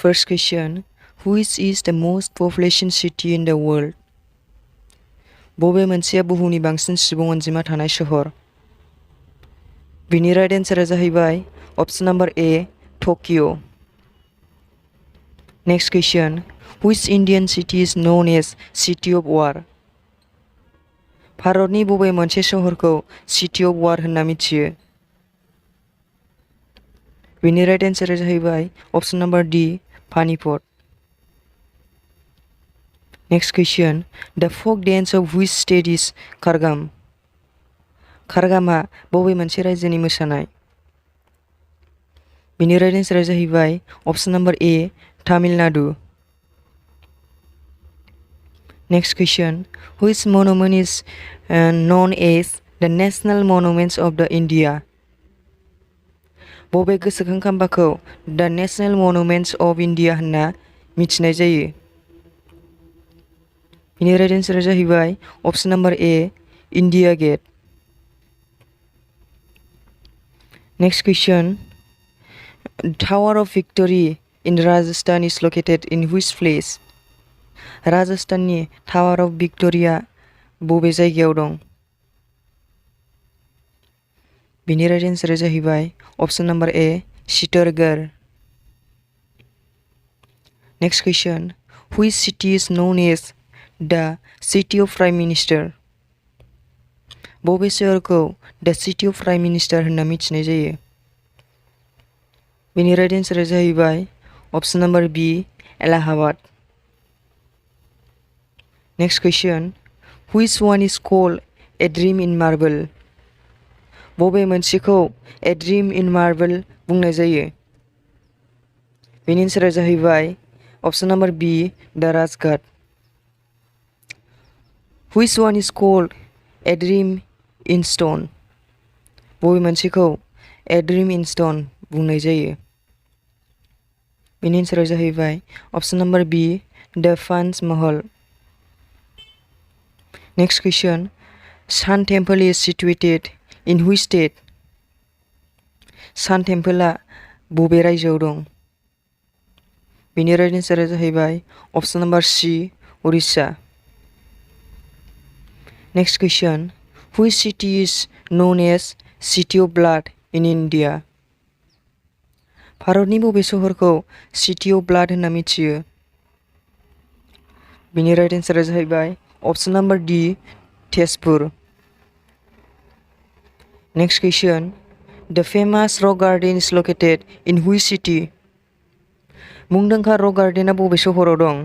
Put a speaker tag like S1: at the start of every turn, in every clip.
S1: First question. Which is the most population city in the world? बबे मोनसेया बुहुमनि बांसिन सुबुं अनजिमा थानाय सहर? बिनि राइट एन्सारा जाहैबाय option number A Tokyo. Next question. Which Indian city is known as City of War? भारतनि बबे मोनसे सहरखौ City of War होनना मिथियो? बिनि राइट एन्सारा जाहैबाय option number D Panipat. Next question. The folk dance of which state is Kargam? खारगामा बबे मोनसे रायजोनि मोसानाय? बिनि राइट एन्सारा जाहैबाय option number A Tamil Nadu. Next question. Which monument is known as the national monuments of the India? बबे गोसोखां खाम्फाखौ the national monuments of India होनना मिथिनाय जायो? बिनि राइट एन्सारा जाहैबाय option number A India Gate. Next question. Tower of victory in Rajasthan is located in which place? राजस्थाननि टावर ऑफ विक्टोरिया बबे जायगायाव दं? बिनि राइट एन्सारा जाहैबाय option number A Chittorgarh. Next question. Which city is known as the city of prime minister? बबे सोहोरखौ the city of prime minister होनना मिथिनाय जायो? बिनि राइट एन्सारा जाहैबाय option number B Allahabad. Next question. Which one is called a dream in marble? बबे मोनसेखौ ए ड्रीम इन मार्बल बुंनाय जायो? बेनि एन्सारा जाहैबाय option number B the Rajghat. Which one is called a dream in stone? बबे मोनसेखौ ए ड्रीम इन स्टोन बुंनाय जायो? बेनि एन्सारा जाहैबाय ऑप्शन नंबर बी द फान्स महल. Next question. Sun temple is situated in which state? Sun टेम्पलआ बबे रायजोआव दं? बेनि राइट एन्सारा जाहैबाय option number C Orissa. Next question. Which city is known as city of blood in India? भारतनि बबे सहरखौ सिटी ऑफ ब्लाड होनना मिथियो? बेनि राइट एन्सारा जाहैबाय option number D Tezpur. Next question. The famous rock garden is located in which city? मुंदांखा rock गार्डना बबे सहराव दं?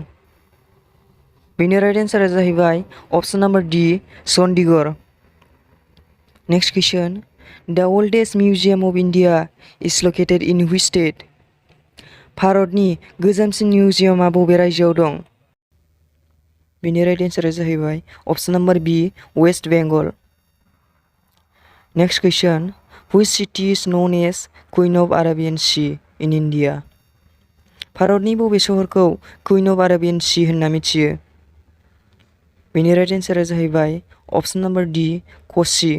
S1: बेनि राइट एन्सारा जाहैबाय option number D Chandigarh. Next question. The oldest museum of India is located in which state? भारतनि गोजामसिन मिउजियामा बबे रायजोआव दं? बेनि राइट एन्सारा जाहैबाय option number B West Bengal. Next question. Which city is known as queen of Arabian sea in India? भारतनि बबे सहरखौ क्वीन अफ अरेबियन सी होनना मिथियो? बेनि राइट एन्सारा जाहैबाय option number D Kochi.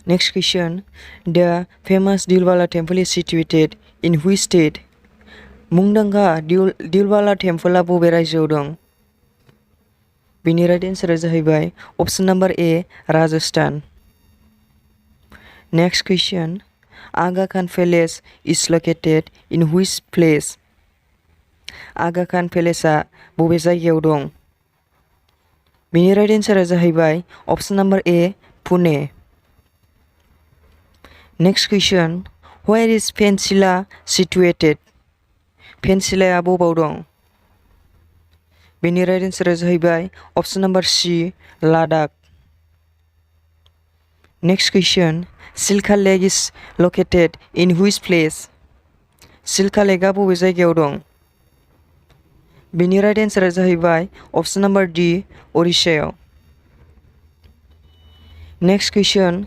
S1: Next question. The famous Dilwara temple is situated in which state? मुंदांखा दिलवाला टेम्पलआ बबे रायजोआव दं? बेनि राइट एन्सारा जाहैबाय option number A Rajasthan. Next question. Aga Khan palace is located in which place? Aga Khan पैलेसआ बबे जायगायाव दं? बेनि राइट एन्सारा जाहैबाय option number A Pune. Next question. Where is Pensila situated? पेनसिलाया बबाव दं? बेनि राइट एन्सारा जाहैबाय option number C Ladakh. Next question. Chilka lake is located in which place? Chilka लेकआ बबे जायगायाव दं? बेनि राइट एन्सारा जाहैबाय option number D उड़ीसायाव. Next question.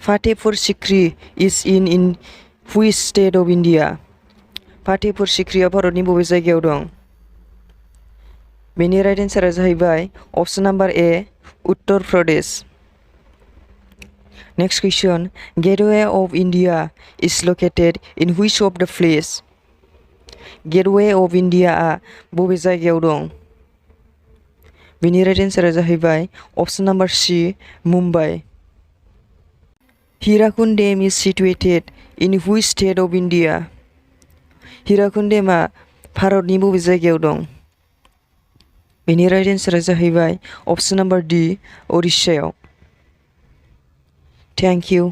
S1: Fatehpur Sikri is in which state of India? Fatehpur सिक्रीया भारतनि बबे जायगायाव दं? बेनि राइट एन्सारा जाहैबाय option number A Uttar Pradesh. Next question. Gateway of India is located in which of the place? Gateway of इन्डियाआ बबे जायगायाव दं? बेनि राइट एन्सारा जाहैबाय option number C Mumbai. Hirakud dam is situated in which state of India? Hirakud डेमआ भारतनि बबे जायगायाव दं? बेनि राइट एन्सारा जाहैबाय अप्शन नाम्बार डि उरिष्यायाव। थेंक इउ।